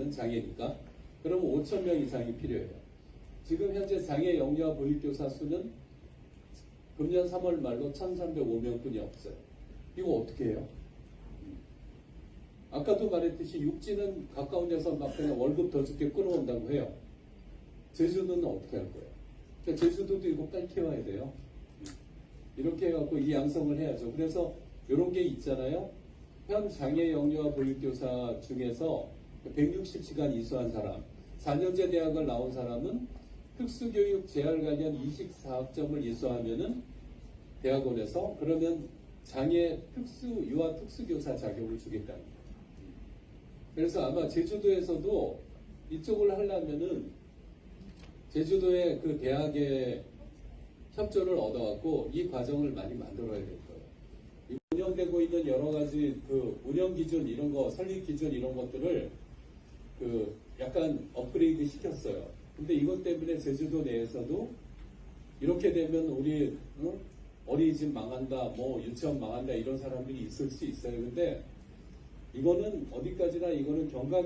장애니까. 그러면 5,000명 이상이 필요해요. 지금 현재 장애 영유아 보육교사 수는 금년 3월 말로 1,305명뿐이 없어요. 이거 어떻게 해요? 아까도 말했듯이 육지는 가까운 데서 막 그냥 월급 더 줄게 끌어온다고 해요. 제주도는 어떻게 할 거예요? 그러니까 제주도도 이거 빨리 키워야 돼요. 이렇게 해갖고 이 양성을 해야죠. 그래서 이런 게 있잖아요. 현 장애 영유아 보육교사 중에서 160시간 이수한 사람, 4년제 대학을 나온 사람은 특수교육 재활 관련 24학점을 이수하면은 대학원에서 그러면 장애 유아 특수교사 자격을 주겠다는 거예요. 그래서 아마 제주도에서도 이쪽을 하려면은 제주도의 그 대학의 협조를 얻어갖고 이 과정을 많이 만들어야 될 거예요. 운영되고 있는 여러 가지 그 운영 기준 이런 거, 설립 기준 이런 것들을 그 약간 업그레이드 시켰어요. 근데 이것 때문에 제주도 내에서도 이렇게 되면 우리 어린이집 망한다, 뭐 유치원 망한다 이런 사람들이 있을 수 있어요. 근데 이거는 어디까지나 이거는 경과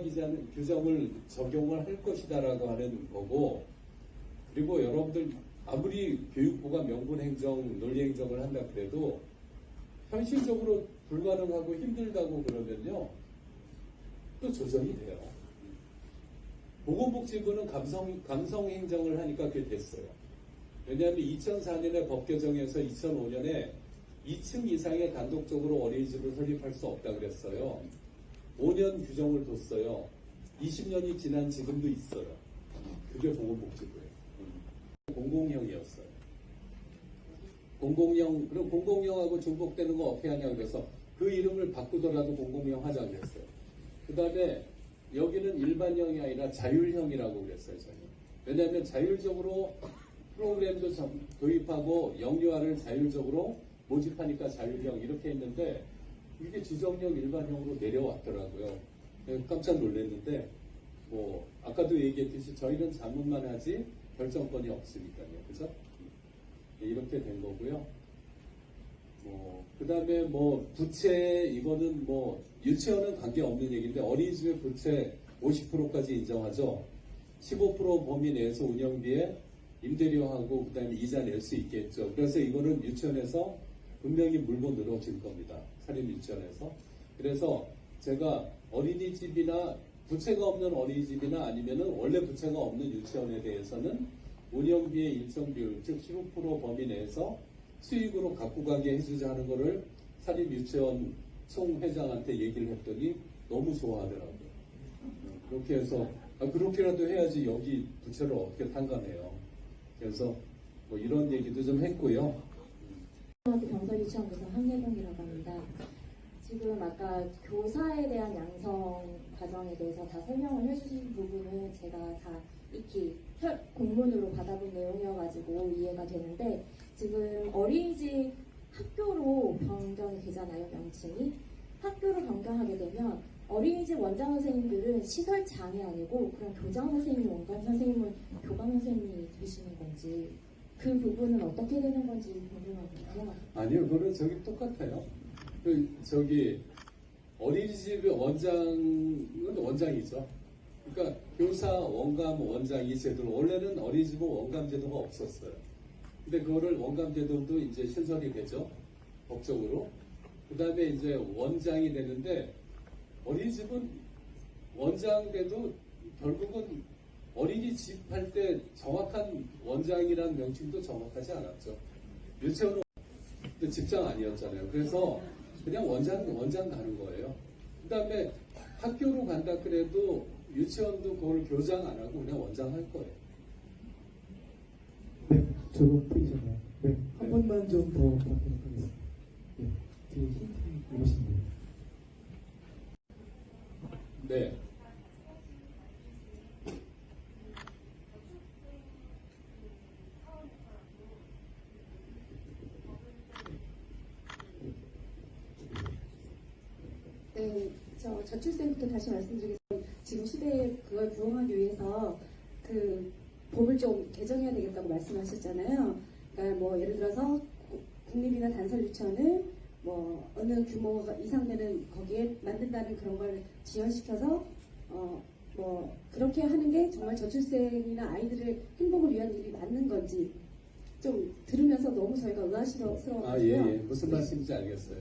규정을 적용을 할 것이다라고 하는 거고, 그리고 여러분들 아무리 교육부가 명분행정, 논리행정을 한다 그래도 현실적으로 불가능하고 힘들다고 그러면요 또 조정이 돼요. 보건복지부는 감성행정을 하니까 그게 됐어요. 왜냐하면 2004년에 법 개정에서 2005년에 2층 이상의 단독적으로 어린이집을 설립할 수 없다 그랬어요. 5년 규정을 뒀어요. 20년이 지난 지금도 있어요. 그게 보건복지부예요. 공공형이었어요. 공공형, 그럼 공공형하고 중복되는 거 어떻게 하냐 그래서 그 이름을 바꾸더라도 공공형 하자 그랬어요. 그 다음에 여기는 일반형이 아니라 자율형이라고 그랬어요, 저는. 왜냐하면 자율적으로 프로그램도 도입하고 영유아를 자율적으로 모집하니까 자율형 이렇게 했는데 이게 지정형 일반형으로 내려왔더라고요. 깜짝 놀랐는데 뭐 아까도 얘기했듯이 저희는 자문만 하지 결정권이 없으니까요. 그죠? 이렇게 된 거고요. 그 다음에 부채, 이거는 유치원은 관계없는 얘기인데, 어린이집의 부채 50%까지 인정하죠. 15% 범위 내에서 운영비에 임대료하고, 그 다음에 이자 낼 수 있겠죠. 그래서 이거는 유치원에서 분명히 물고 늘어질 겁니다. 사립유치원에서. 그래서 제가 어린이집이나 부채가 없는 어린이집이나 아니면은 원래 부채가 없는 유치원에 대해서는 운영비의 일정 비율, 즉 15% 범위 내에서 수익으로 갖고 가게 해주자 하는 거를 사립유치원 총회장한테 얘기를 했더니 너무 좋아하더라고요. 그렇게 해서 그렇게라도 해야지 여기 부채를 어떻게 탕감해요. 그래서 이런 얘기도 좀 했고요. 병설유치원에서 한예봉이라고 합니다. 지금 아까 교사에 대한 양성 과정에 대해서 다 설명을 해주신 부분은 제가 다 익히 공문으로 받아본 내용이어가지고 이해가 되는데, 지금 어린이집 학교로 변경이 되잖아요, 명칭이. 학교로 변경하게 되면 어린이집 원장 선생님들은 시설 장이 아니고 그럼 교장 선생님이 원장 선생님은 교감 선생님이 되시는 건지, 그 부분은 어떻게 되는 건지 궁금하거든요. 아니요, 그거는 저기 똑같아요. 어린이집의 원장은 원장이죠. 그러니까 교사, 원감, 원장 이 제도로 원래는 어린이집은 원감 제도가 없었어요. 근데 그거를 원감 제도도 이제 신설이 되죠. 법적으로. 그 다음에 이제 원장이 되는데, 어린이집은 원장 돼도 결국은 어린이집 할 때 정확한 원장이라는 명칭도 정확하지 않았죠. 유치원은 직장 아니었잖아요. 그래서 그냥 원장 가는 거예요. 그 다음에 학교로 간다 그래도 유치원도 그걸 교장 안 하고 그냥 원장 할 거예요. 네, 저거 보이잖아요. 네, 한 번만 좀 더 부탁드리도록 하겠습니다. 네, 뒤에 힌트 읽으시면 돼요. 네. 네, 저 저출생부터 다시 말씀드리겠습니다. 지금 시대에 그걸 부응하기 위해서 그 법을 좀 개정해야 되겠다고 말씀하셨잖아요. 그러니까 예를 들어서 국립이나 단설 유치원을 어느 규모가 이상 되는 거기에 만든다는 그런 걸 지연시켜서 뭐 그렇게 하는 게 정말 저출생이나 아이들의 행복을 위한 일이 맞는 건지 좀 들으면서 너무 저희가 의아스러워가지고요. 아, 예, 예. 무슨 말씀인지 알겠어요.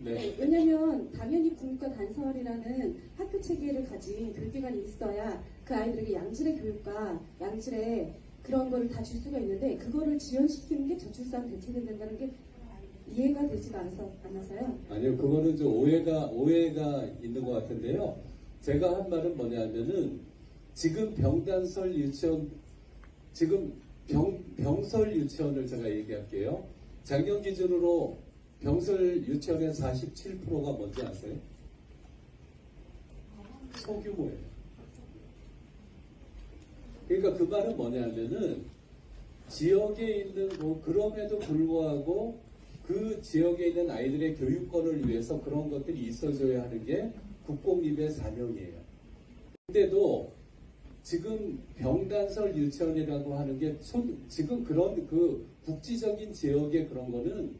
네. 왜냐하면 당연히 국가 단서이라는 학교 체계를 가진 교육기관이 있어야 그 아이들에게 양질의 교육과 양질의 그런 거를 다 줄 수가 있는데 그거를 지연시키는 게 저출산 대책이 된다는 게 이해가 되지가 않아서요. 아니요, 그거는 좀 오해가 있는 것 같은데요. 제가 한 말은 뭐냐면은, 지금 병단설 유치원, 지금 병설 유치원을 제가 얘기할게요. 작년 기준으로 병설 유치원의 47%가 뭔지 아세요? 소규모예요. 그러니까 그 말은 뭐냐면은, 지역에 있는, 그럼에도 불구하고 그 지역에 있는 아이들의 교육권을 위해서 그런 것들이 있어줘야 하는 게 국공립의 사명이에요. 근데도 지금 병단설 유치원이라고 하는 게 지금 그런 그 국지적인 지역의 그런 거는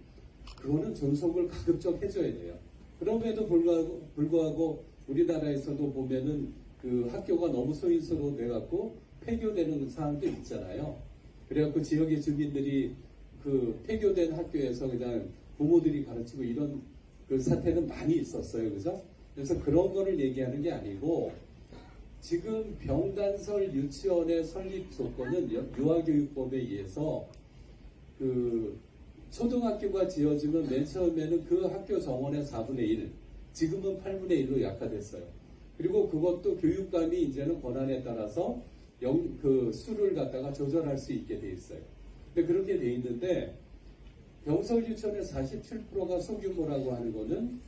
그거는 존속을 가급적 해줘야 돼요. 그럼에도 불구하고 우리나라에서도 보면은 그 학교가 너무 소인수로 돼갖고 폐교되는 상황도 있잖아요. 그래갖고 지역의 주민들이 그 폐교된 학교에서 그냥 부모들이 가르치고 이런 그 사태는 많이 있었어요. 그죠? 그래서 그런 거를 얘기하는 게 아니고 지금 병단설 유치원의 설립 조건은 유아교육법에 의해서 그 초등학교가 지어지면 맨 처음에는 그 학교 정원의 4분의 1, 지금은 8분의 1로 약화됐어요. 그리고 그것도 교육감이 이제는 권한에 따라서 그 수를 갖다가 조절할 수 있게 돼 있어요. 근데 그렇게 돼 있는데 병설 유치원의 47%가 소규모라고 하는 거는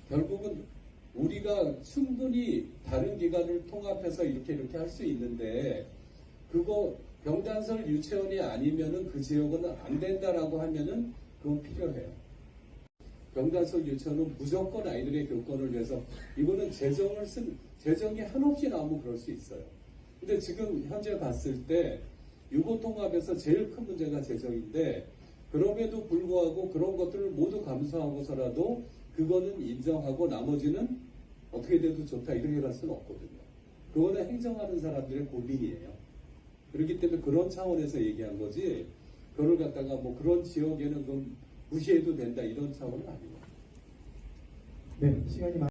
결국은 우리가 충분히 다른 기관을 통합해서 이렇게 할 수 있는데 그거 병단설 유치원이 아니면은 그 지역은 안 된다라고 하면은 그건 필요해요. 병단설 유치원은 무조건 아이들의 교권을 위해서 이거는 재정이 한없이 나오면 그럴 수 있어요. 근데 지금 현재 봤을 때 유고 통합에서 제일 큰 문제가 재정인데 그럼에도 불구하고 그런 것들을 모두 감수하고서라도 그거는 인정하고 나머지는 어떻게 돼도 좋다 이렇게 갈 수는 없거든요. 그거는 행정하는 사람들의 고민이에요. 그렇기 때문에 그런 차원에서 얘기한 거지 그걸 갖다가 뭐 그런 지역에는 그럼 무시해도 된다 이런 차원은 아니고. 네, 시간이